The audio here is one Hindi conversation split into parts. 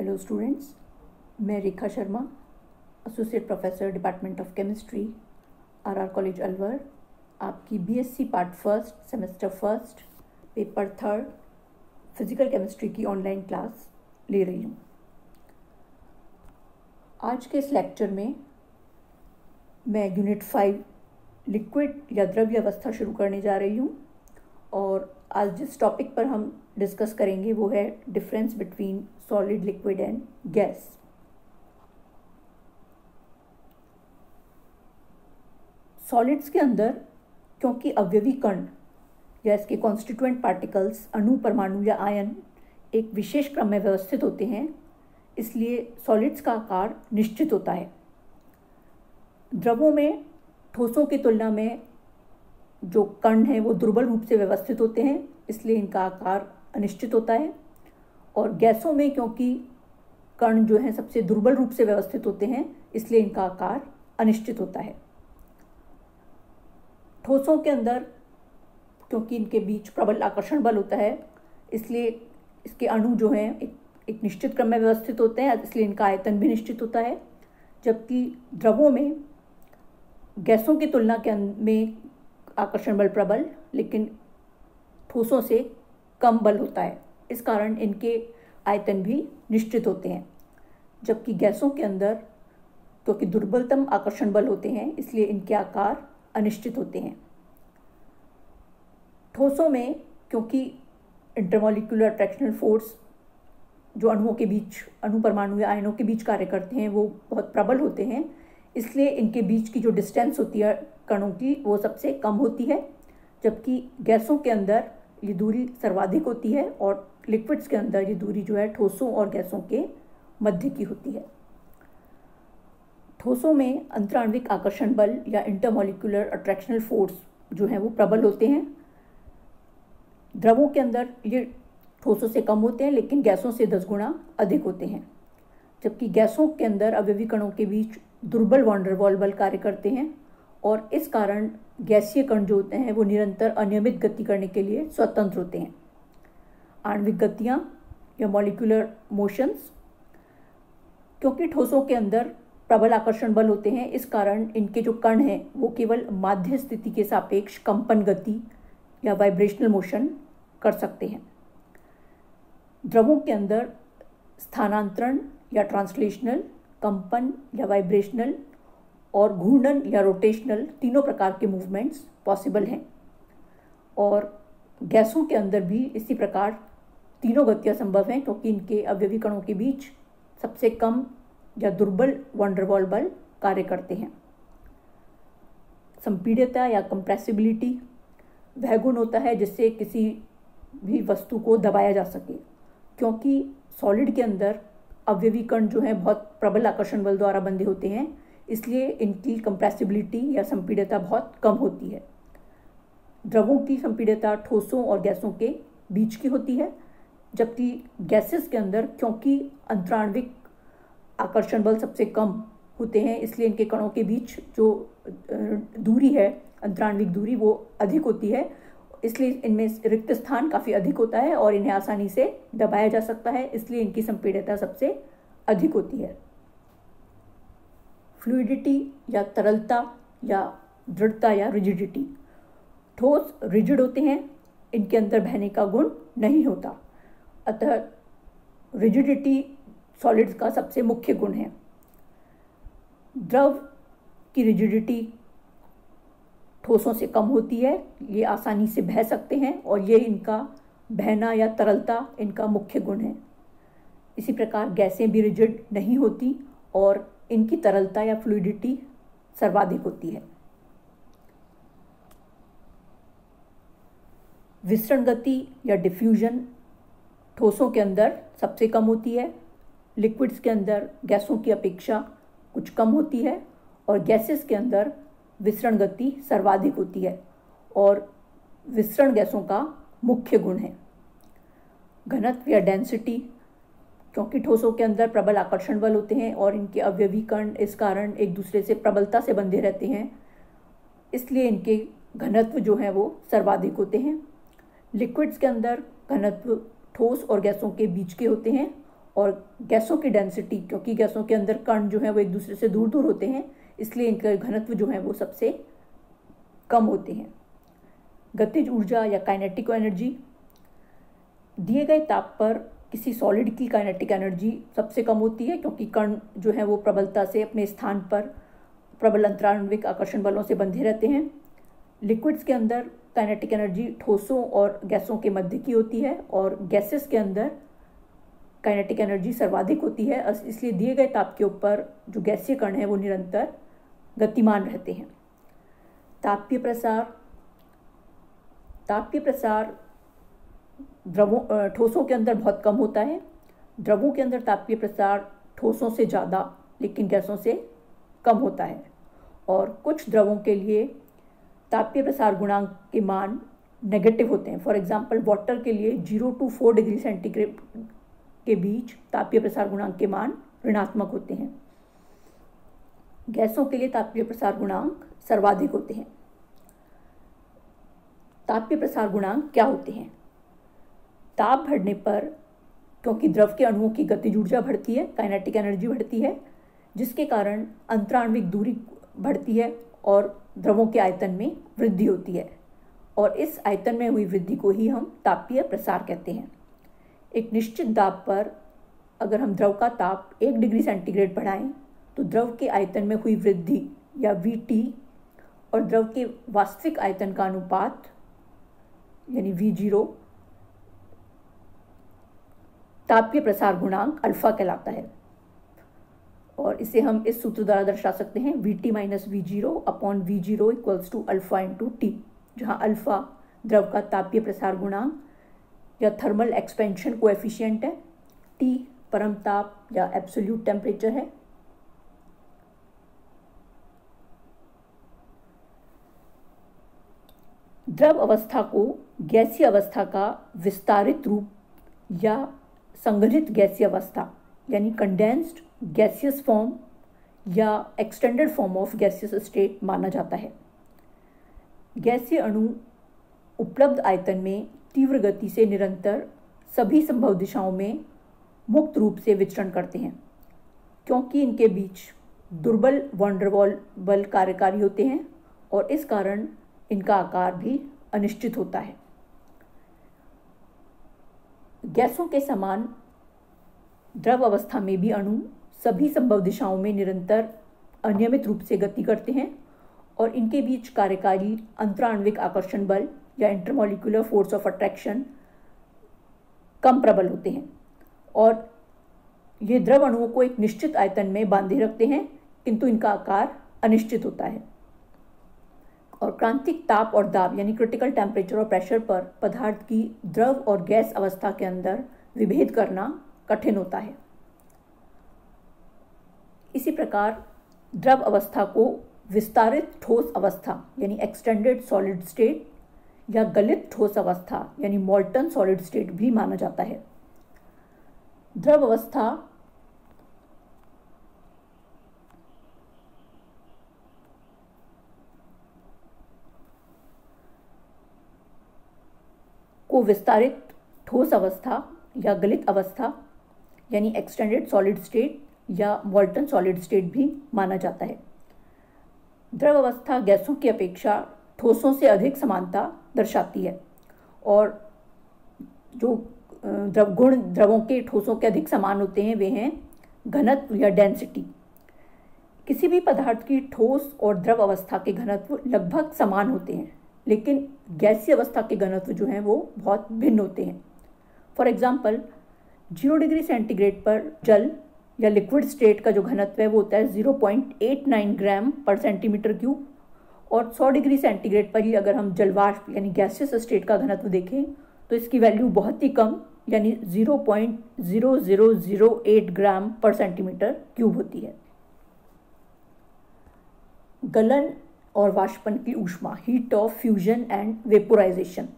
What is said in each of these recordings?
हेलो स्टूडेंट्स, मैं Rekha Sharma, associate professor department of chemistry, RR college Alwar, आपकी BSc part first semester first paper third physical chemistry की ऑनलाइन क्लास ले रही हूँ। आज के इस लेक्चर में मैं यूनिट 5 लिक्विड या द्रव्य अवस्था शुरू करने जा रही हूँ और आज जिस टॉपिक पर हम डिस्कस करेंगे वो है difference between solid, liquid and gas. Solids के अंदर क्योंकि अवयवी कण या इसके कॉन्स्टिट्यूएंट पार्टिकल्स, अणु, परमाणु या आयन एक विशेष क्रम में व्यवस्थित होते हैं, इसलिए सॉलिड्स का आकार निश्चित होता है। द्रवों में ठोसों की तुलना में जो कण हैं वो दुर्बल रूप से व्यवस्थित होते हैं, इसलिए इनका आकार अनिश्चित होता है। और गैसों में क्योंकि कण जो हैं सबसे दुर्बल रूप से व्यवस्थित होते हैं, इसलिए इनका आकार अनिश्चित होता है। ठोसों के अंदर क्योंकि इनके बीच प्रबल आकर्षण बल होता है, इसलिए इसके अणु जो हैं एक निश्चित क्रम में व्यवस्थित होते हैं, इसलिए इनका आयतन भी निश्चित होता है। जबकि द्रवों में गैसों की तुलना में आकर्षण बल प्रबल, लेकिन ठोसों से कम बल होता है, इस कारण इनके आयतन भी निश्चित होते हैं। जबकि गैसों के अंदर क्योंकि दुर्बलतम आकर्षण बल होते हैं, इसलिए इनके आकार अनिश्चित होते हैं। ठोसों में क्योंकि इंटरमॉलिक्यूलर अट्रैक्शनल फोर्स जो अणुओं के बीच, अणु, परमाणु या आयनों के बीच कार्य करते हैं, वो बहुत प्रबल होते हैं, इसलिए इनके बीच की जो डिस्टेंस होती है कणों की वो सबसे कम होती है। जबकि गैसों के अंदर ये दूरी सर्वाधिक होती है और लिक्विड्स के अंदर ये दूरी जो है ठोसों और गैसों के मध्य की होती है। ठोसों में अंतराण्विक आकर्षण बल या इंटरमॉलिक्यूलर अट्रैक्शनल फोर्स जो है वो प्रबल होते हैं। द्रवों के अंदर ये ठोसों से कम होते हैं, लेकिन गैसों से 10 गुना अधिक होते हैं। जबकि गैसों के अंदर अवयवी कणों के बीच दुर्बल वॉन डेर वाल बल कार्य करते हैं और इस कारण गैसीय कण जो होते हैं वो निरंतर अनियमित गति करने के लिए स्वतंत्र होते हैं। आणविक गतियाँ या मॉलिक्यूलर मोशंस क्योंकि ठोसों के अंदर प्रबल आकर्षण बल होते हैं, इस कारण इनके जो कण हैं वो केवल माध्य स्थिति के सापेक्ष कंपन गति या वाइब्रेशनल मोशन कर सकते हैं। द्रवों के अंदर स्थानांतरण या ट्रांसलेशनल, कंपन या वाइब्रेशनल और घूर्णन या रोटेशनल तीनों प्रकार के मूवमेंट्स पॉसिबल हैं। और गैसों के अंदर भी इसी प्रकार तीनों गतियाँ संभव हैं, क्योंकि इनके अवयवी कणों के बीच सबसे कम या दुर्बल वॉन डेर वाल बल कार्य करते हैं। संपीड्यता या कंप्रेसिबिलिटी वह गुण होता है जिससे किसी भी वस्तु को दबाया जा सके। क्योंकि सॉलिड के अंदर अवयवी कण जो हैं बहुत प्रबल आकर्षण बल द्वारा बंधे होते हैं, इसलिए इनकी कंप्रेसिबिलिटी या संपीड्यता बहुत कम होती है। द्रवों की संपीड्यता ठोसों और गैसों के बीच की होती है, जबकि गैसेस के अंदर क्योंकि अंतराण्विक आकर्षण बल सबसे कम होते हैं, इसलिए इनके कणों के बीच जो दूरी है, अंतराण्विक दूरी, वो अधिक होती है, इसलिए इनमें रिक्त स्थान काफ़ी अधिक होता है और इन्हें आसानी से दबाया जा सकता है, इसलिए इनकी संपीड्यता सबसे अधिक होती है। फ्लूइडिटी या तरलता या दृढ़ता या रिजिडिटी, ठोस रिजिड होते हैं, इनके अंदर बहने का गुण नहीं होता, अतः रिजिडिटी सॉलिड्स का सबसे मुख्य गुण है। द्रव की रिजिडिटी ठोसों से कम होती है, ये आसानी से बह सकते हैं और ये इनका बहना या तरलता इनका मुख्य गुण है। इसी प्रकार गैसें भी रिजिड नहीं होती और इनकी तरलता या फ्लूइडिटी सर्वाधिक होती है। विसरण गति या डिफ्यूजन ठोसों के अंदर सबसे कम होती है, लिक्विड्स के अंदर गैसों की अपेक्षा कुछ कम होती है और गैसेस के अंदर विसरण गति सर्वाधिक होती है और विसरण गैसों का मुख्य गुण है। घनत्व या डेंसिटी क्योंकि ठोसों के अंदर प्रबल आकर्षण बल होते हैं और इनके अवयवी कण इस कारण एक दूसरे से प्रबलता से बंधे रहते हैं, इसलिए इनके घनत्व जो हैं वो सर्वाधिक होते हैं। लिक्विड्स के अंदर घनत्व ठोस और गैसों के बीच के होते हैं और गैसों की डेंसिटी, क्योंकि गैसों के अंदर कण जो है वो एक दूसरे से दूर दूर होते हैं, इसलिए इनका घनत्व जो है वो सबसे कम होते हैं। गतिज ऊर्जा या काइनेटिक एनर्जी, दिए गए ताप पर किसी सॉलिड की काइनेटिक एनर्जी सबसे कम होती है, क्योंकि कण जो है वो प्रबलता से अपने स्थान पर प्रबल अंतराण्विक आकर्षण बलों से बंधे रहते हैं। लिक्विड्स के अंदर काइनेटिक एनर्जी ठोसों और गैसों के मध्य की होती है, और गैसेस के अंदर काइनेटिक एनर्जी सर्वाधिक होती है, इसलिए दिए गए ताप के ऊपर जो गैसीय कण है वो निरंतर गतिमान रहते हैं। तापीय प्रसार ठोसों के अंदर बहुत कम होता है। द्रवों के अंदर तापीय प्रसार ठोसों से ज़्यादा लेकिन गैसों से कम होता है, और कुछ द्रवों के लिए तापीय प्रसार गुणांक के मान नेगेटिव होते हैं। फॉर एग्जांपल वाटर के लिए 0 to 4 डिग्री सेंटीग्रेड के बीच तापीय प्रसार गुणांक के मान ऋणात्मक होते हैं। गैसों के लिए तापीय प्रसार गुणांक सर्वाधिक होते हैं। तापीय प्रसार गुणांक क्या होते हैं? ताप बढ़ने पर, क्योंकि द्रव के अणुओं की गतिज ऊर्जा बढ़ती है, काइनेटिक एनर्जी बढ़ती है, जिसके कारण अंतराण्विक दूरी बढ़ती है और द्रवों के आयतन में वृद्धि होती है, और इस आयतन में हुई वृद्धि को ही हम तापीय प्रसार कहते हैं। एक निश्चित दाब पर अगर हम द्रव का ताप 1 डिग्री सेंटीग्रेड बढ़ाएं तो द्रव के आयतन में हुई वृद्धि या Vt और द्रव के वास्तविक आयतन का अनुपात यानी V0 तापीय प्रसार गुणांक अल्फा कहलाता है, और इसे हम इस सूत्र द्वारा दर्शा सकते हैं Vt minus V0 upon V0 equals to alpha into T, जहाँ अल्फा द्रव का तापीय प्रसार गुणांक या थर्मल एक्सपेंशन कोएफिशिएंट है, टी परम ताप या एब्सोल्यूट टेम्परेचर है। द्रव अवस्था को गैसीय अवस्था का विस्तारित रूप या संघनित गैसीय अवस्था यानी कंडेंस्ड गैसियस फॉर्म या extended form of gaseous state माना जाता है। गैसीय अणु उपलब्ध आयतन में तीव्र गति से निरंतर सभी संभव दिशाओं में मुक्त रूप से विचरण करते हैं, क्योंकि इनके बीच दुर्बल वॉन डेर वाल बल कार्यकारी होते हैं, और इस कारण इनका आकार भी अनिश्चित होता है। गैसों के समान द्रव अवस्था में भी अणु सभी संभव दिशाओं में निरंतर अनियमित रूप से गति करते हैं, और इनके बीच कार्यकारी अंतराण्विक आकर्षण बल या इंटरमॉलिक्यूलर फोर्स ऑफ अट्रैक्शन कम प्रबल होते हैं, और ये द्रव अणुओं को एक निश्चित आयतन में बांधे रखते हैं, किंतु इनका आकार अनिश्चित होता है। और क्रांतिक ताप और दाब यानी क्रिटिकल टेम्परेचर और प्रेशर पर पदार्थ की द्रव और गैस अवस्था के अंदर विभेद करना कठिन होता है। इसी प्रकार द्रव अवस्था को विस्तारित ठोस अवस्था यानी एक्सटेंडेड सॉलिड स्टेट या गलित ठोस अवस्था यानी मॉल्टन सॉलिड स्टेट भी माना जाता है। द्रव अवस्था को विस्तारित ठोस अवस्था या गलित अवस्था यानी एक्सटेंडेड सॉलिड स्टेट या मॉल्टन सॉलिड स्टेट भी माना जाता है। द्रव अवस्था गैसों की अपेक्षा ठोसों से अधिक समानता दर्शाती है, और जो द्रवों के ठोसों के अधिक समान होते हैं वे हैं घनत्व या डेंसिटी। किसी भी पदार्थ की ठोस और द्रव अवस्था के घनत्व लगभग समान होते हैं, लेकिन गैसीय अवस्था के घनत्व जो हैं वो बहुत भिन्न होते हैं। फॉर एग्जाम्पल 0 डिग्री सेंटीग्रेड पर जल या लिक्विड स्टेट का जो घनत्व है वो होता है 0.89 ग्राम पर सेंटीमीटर क्यूब, और 100 डिग्री सेंटीग्रेड पर ही अगर हम जलवाष्प यानी गैसियस स्टेट का घनत्व देखें तो इसकी वैल्यू बहुत ही कम यानी 0.0008 ग्राम पर सेंटीमीटर क्यूब होती है। गलन और वाष्पन की ऊष्मा, heat of fusion and vaporisation.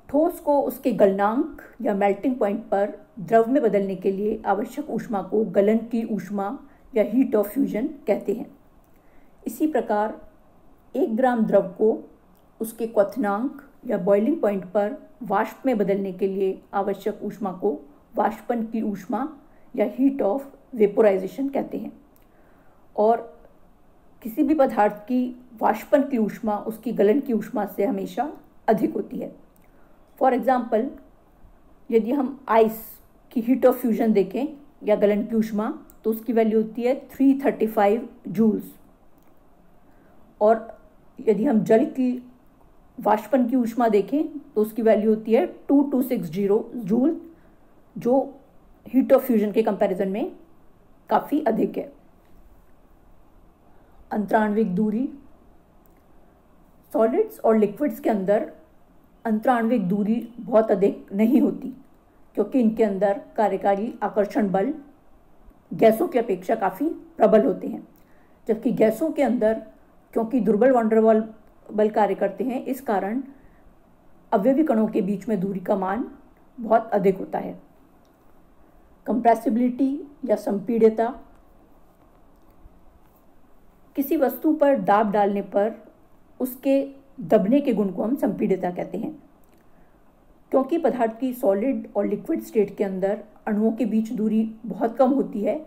ठोस को उसके गलनांक या मेल्टिंग पॉइंट पर द्रव में बदलने के लिए आवश्यक ऊष्मा को गलन की ऊष्मा या हीट ऑफ फ्यूजन कहते हैं। इसी प्रकार 1 ग्राम द्रव को उसके क्वथनांक या बॉइलिंग पॉइंट पर वाष्प में बदलने के लिए आवश्यक ऊष्मा को वाष्पन की ऊष्मा या हीट ऑफ वेपोराइजेशन कहते हैं। और किसी भी पदार्थ की वाष्पन की ऊष्मा उसकी गलन की ऊष्मा से हमेशा अधिक होती है। फॉर एग्जाम्पल, यदि हम आइस की हीट ऑफ फ्यूजन देखें या गलन की ऊष्मा, तो उसकी वैल्यू होती है 335 जूल्स। और यदि हम जल की वाष्पन की ऊष्मा देखें तो उसकी वैल्यू होती है 2260 जूल, जो हीट ऑफ फ्यूजन के कंपैरिजन में काफ़ी अधिक है। अंतराण्विक दूरी, सॉलिड्स और लिक्विड्स के अंदर अंतराण्विक दूरी बहुत अधिक नहीं होती, क्योंकि इनके अंदर कार्यकारी आकर्षण बल गैसों की अपेक्षा काफ़ी प्रबल होते हैं। जबकि गैसों के अंदर क्योंकि दुर्बल वैन डर वाल्स बल कार्य करते हैं, इस कारण अवयवी कणों के बीच में दूरी का मान बहुत अधिक होता है। कंप्रेसिबिलिटी या संपीड्यता, किसी वस्तु पर दाब डालने पर उसके दबने के गुण को हम संपीड्यता कहते हैं। क्योंकि पदार्थ की सॉलिड और लिक्विड स्टेट के अंदर अणुओं के बीच दूरी बहुत कम होती है,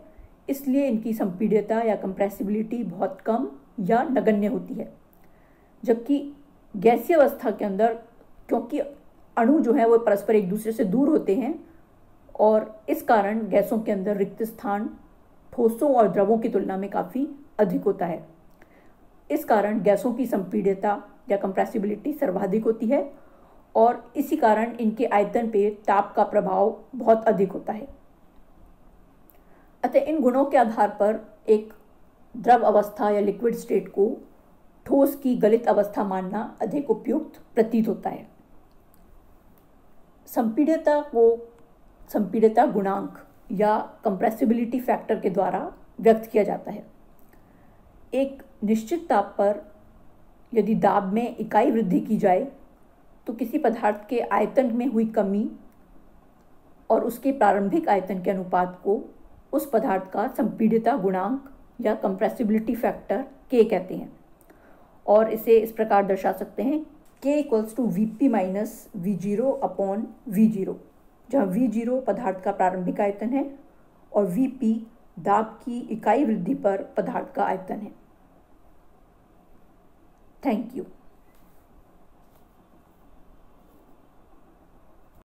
इसलिए इनकी संपीड्यता या कंप्रेसिबिलिटी बहुत कम या नगण्य होती है। जबकि गैसीय अवस्था के अंदर क्योंकि अणु जो है वो परस्पर एक दूसरे से दूर होते हैं, और इस कारण गैसों के अंदर रिक्त स्थान ठोसों और द्रवों की तुलना में काफ़ी अधिक होता है। इस कारण गैसों की संपीड्यता या कंप्रेसिबिलिटी सर्वाधिक होती है, और इसी कारण इनके आयतन पे ताप का प्रभाव बहुत अधिक होता है। अतः इन गुणों के आधार पर एक द्रव अवस्था या लिक्विड स्टेट को ठोस की गलित अवस्था मानना अधिक उपयुक्त प्रतीत होता है। संपीड्यता को संपीड्यता गुणांक या कंप्रेसिबिलिटी फैक्टर के द्वारा व्यक्त किया जाता है। एक निश्चित ताप पर यदि दाब में इकाई वृद्धि की जाए तो किसी पदार्थ के आयतन में हुई कमी और उसके प्रारंभिक आयतन के अनुपात को उस पदार्थ का संपीड्यता गुणांक या कंप्रेसिबिलिटी फैक्टर K कहते हैं। और इसे इस प्रकार दर्शा सकते हैं, K = Vp - V0/V0, जहाँ V0 पदार्थ का प्रारंभिक आयतन है और Vp दाब की इकाई वृद्धि पर पदार्थ का आयतन है। Thank you.